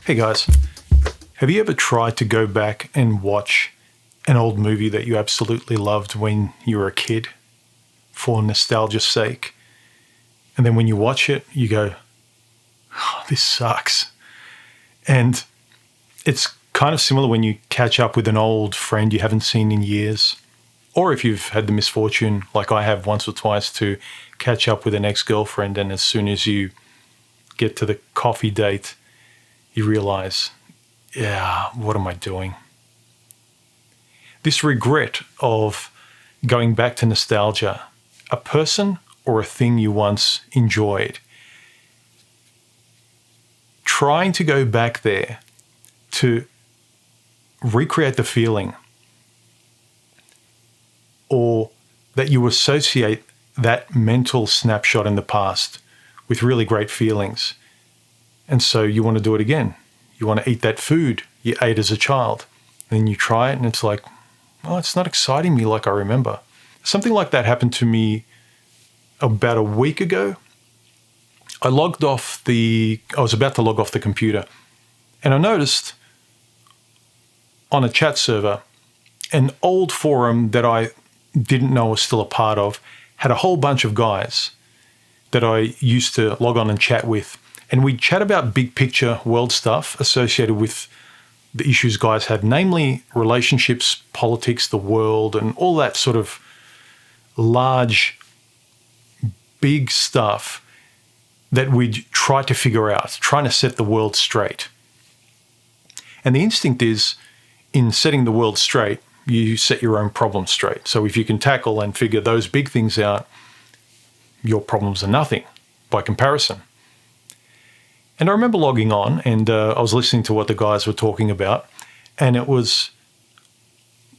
Hey guys, have you ever tried to go back and watch an old movie that you absolutely loved when you were a kid for nostalgia's sake? And then when you watch it, you go, oh, this sucks. And it's kind of similar when you catch up with an old friend you haven't seen in years. Or if you've had the misfortune, like I have once or twice, to catch up with an ex-girlfriend, and as soon as you get to the coffee date, you realize, yeah, what am I doing? This regret of going back to nostalgia, a person or a thing you once enjoyed, trying to go back there to recreate the feeling, or that you associate that mental snapshot in the past with really great feelings. And so you want to do it again. You want to eat that food you ate as a child. And then you try it and it's like, oh, it's not exciting me like I remember. Something like that happened to me about a week ago. I was about to log off the computer, and I noticed on a chat server, an old forum that I didn't know I was still a part of had a whole bunch of guys that I used to log on and chat with. And we'd chat about big picture world stuff associated with the issues guys had, namely relationships, politics, the world, and all that sort of large, big stuff that we'd try to figure out, trying to set the world straight. And the instinct is, in setting the world straight, you set your own problems straight. So if you can tackle and figure those big things out, your problems are nothing by comparison. And I remember logging on, and I was listening to what the guys were talking about, and it was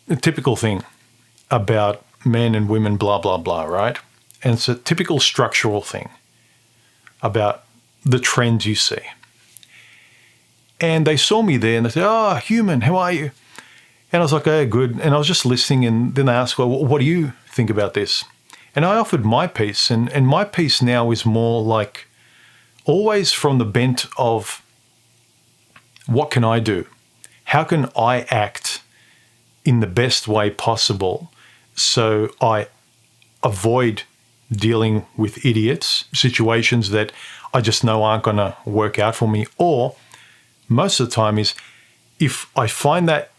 a typical thing about men and women, blah, blah, blah, right? And it's a typical structural thing about the trends you see. And they saw me there, and they said, oh, human, how are you? And I was like, oh, good. And I was just listening, and then they asked, well, what do you think about this? And I offered my piece, and my piece now is more like always from the bent of, what can I do? How can I act in the best way possible so I avoid dealing with idiots, situations that I just know aren't going to work out for me? Or most of the time is, if I find that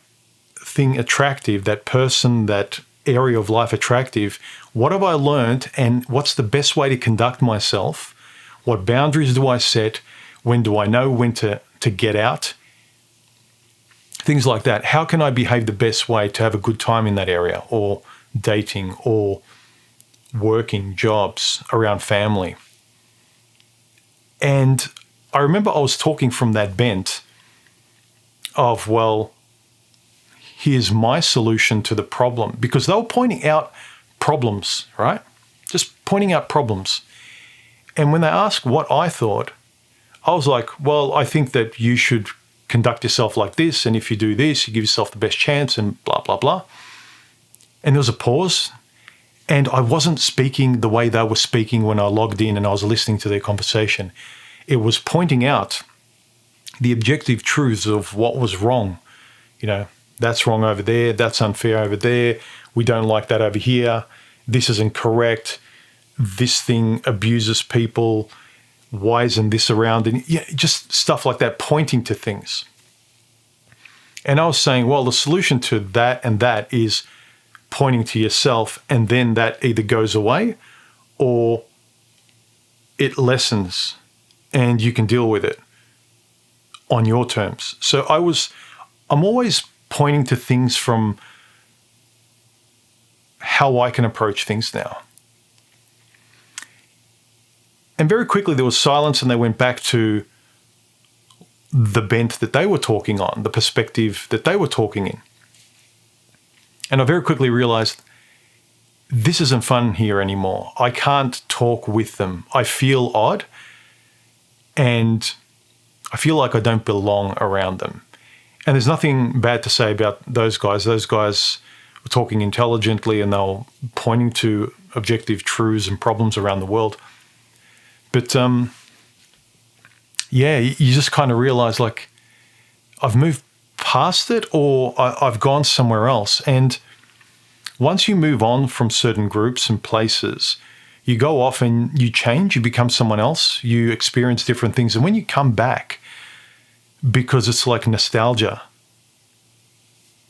thing attractive, that person, that area of life attractive, what have I learned, and what's the best way to conduct myself? What boundaries do I set? When do I know when to get out? Things like that. How can I behave the best way to have a good time in that area, or dating, or working, jobs, around family? And I remember I was talking from that bent of, well, here's my solution to the problem, because they were pointing out problems, right? Just pointing out problems. And when they asked what I thought, I was like, well, I think that you should conduct yourself like this, and if you do this, you give yourself the best chance, and blah, blah, blah. And there was a pause, and I wasn't speaking the way they were speaking when I logged in and I was listening to their conversation. It was pointing out the objective truths of what was wrong. You know, that's wrong over there, that's unfair over there, we don't like that over here, this isn't correct, this thing abuses people, why isn't this around? And yeah, just stuff like that, pointing to things. And I was saying, well, the solution to that and that is pointing to yourself, and then that either goes away or it lessens and you can deal with it on your terms. So I'm always pointing to things from how I can approach things now. And very quickly there was silence, and they went back to the bent that they were talking on, the perspective that they were talking in. And I very quickly realized, this isn't fun here anymore. I can't talk with them. I feel odd, and I feel like I don't belong around them. And there's nothing bad to say about those guys. Those guys were talking intelligently, and they were pointing to objective truths and problems around the world. But yeah, you just kind of realize, like, I've moved past it, or I've gone somewhere else. And once you move on from certain groups and places, you go off and you change, you become someone else, you experience different things. And when you come back, because it's like nostalgia,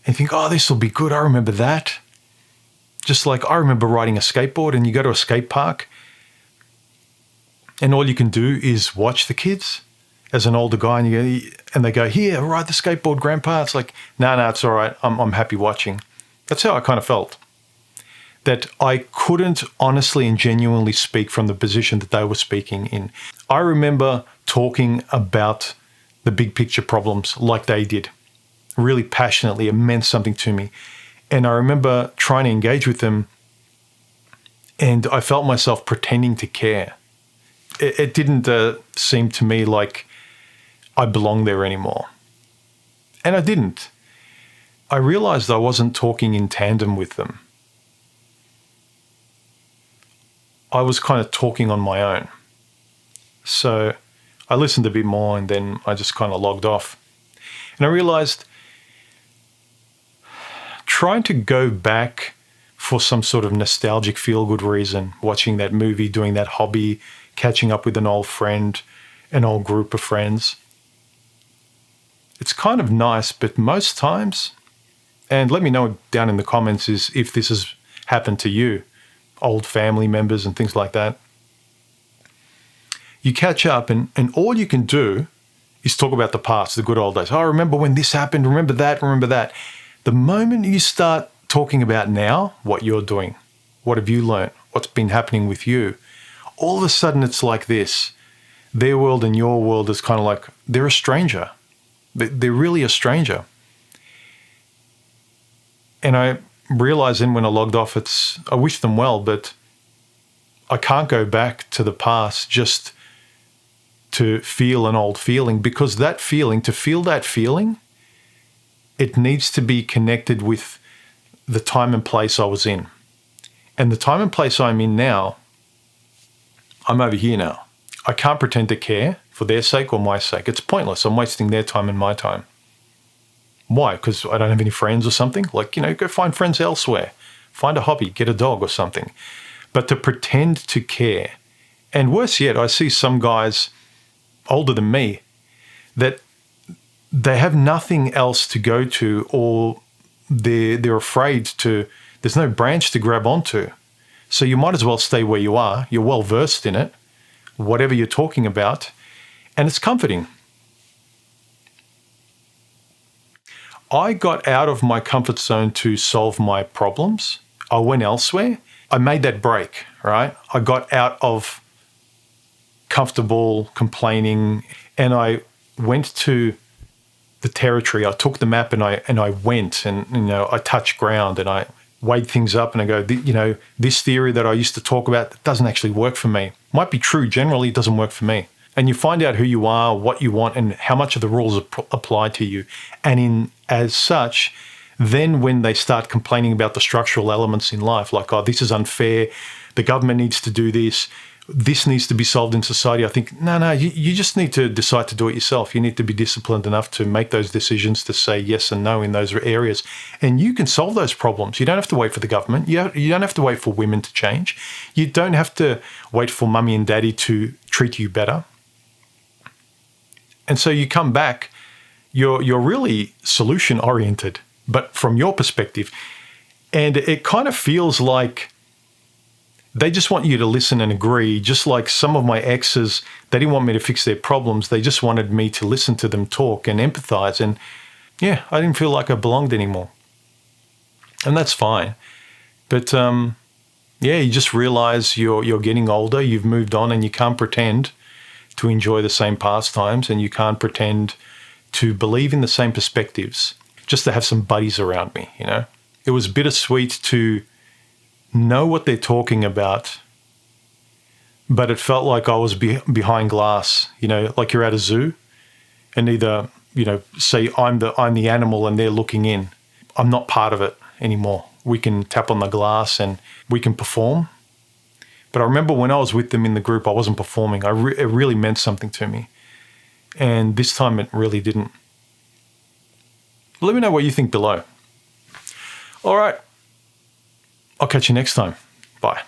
and you think, oh, this will be good, I remember that. Just like I remember riding a skateboard, and you go to a skate park and all you can do is watch the kids as an older guy, and they go, here, ride the skateboard, Grandpa. It's like, no, it's all right. I'm happy watching. That's how I kind of felt. That I couldn't honestly and genuinely speak from the position that they were speaking in. I remember talking about the big picture problems like they did, really passionately. It meant something to me. And I remember trying to engage with them, and I felt myself pretending to care. It didn't seem to me like I belonged there anymore. And I didn't. I realized I wasn't talking in tandem with them. I was kind of talking on my own. So I listened a bit more, and then I just kind of logged off. And I realized trying to go back for some sort of nostalgic feel-good reason, watching that movie, doing that hobby, catching up with an old friend, an old group of friends. It's kind of nice, but most times, and let me know down in the comments if this has happened to you, old family members and things like that. You catch up, and all you can do is talk about the past, the good old days. Oh, I remember when this happened, remember that, remember that. The moment you start talking about now, what you're doing, what have you learned, what's been happening with you, all of a sudden it's like this. Their world and your world is kind of like they're a stranger. They're really a stranger. And I realized then when I logged off, I wish them well, but I can't go back to the past just to feel an old feeling, because that feeling, to feel that feeling, it needs to be connected with the time and place I was in. And the time and place I'm in now, I'm over here now. I can't pretend to care for their sake or my sake. It's pointless. I'm wasting their time and my time. Why? Because I don't have any friends or something? Like, go find friends elsewhere. Find a hobby, get a dog or something. But to pretend to care. And worse yet, I see some guys older than me that they have nothing else to go to, or they're afraid to, there's no branch to grab onto. So you might as well stay where you are. You're well versed in it, whatever you're talking about, and it's comforting. I got out of my comfort zone to solve my problems. I went elsewhere. I made that break, right? I got out of comfortable complaining, and I went to the territory. I took the map and I went, and I touched ground, and I weighed things up, and I go, this theory that I used to talk about, that doesn't actually work for me. Might be true, generally it doesn't work for me. And you find out who you are, what you want, and how much of the rules apply to you. And as such, then when they start complaining about the structural elements in life, like, oh, this is unfair, the government needs to do this needs to be solved in society, I think, no, you just need to decide to do it yourself. You need to be disciplined enough to make those decisions, to say yes and no in those areas. And you can solve those problems. You don't have to wait for the government. You don't have to wait for women to change. You don't have to wait for mummy and daddy to treat you better. And so you come back, you're really solution-oriented, but from your perspective. And it kind of feels like they just want you to listen and agree, just like some of my exes, they didn't want me to fix their problems. They just wanted me to listen to them talk and empathize. And yeah, I didn't feel like I belonged anymore. And that's fine. But you just realize you're getting older, you've moved on, and you can't pretend to enjoy the same pastimes, and you can't pretend to believe in the same perspectives just to have some buddies around me, It was bittersweet to know what they're talking about, but it felt like I was behind glass, like you're at a zoo, and either, say I'm the animal and they're looking in. I'm not part of it anymore. We can tap on the glass and we can perform. But I remember when I was with them in the group, I wasn't performing. It really meant something to me. And this time it really didn't. Let me know what you think below. All right. I'll catch you next time. Bye.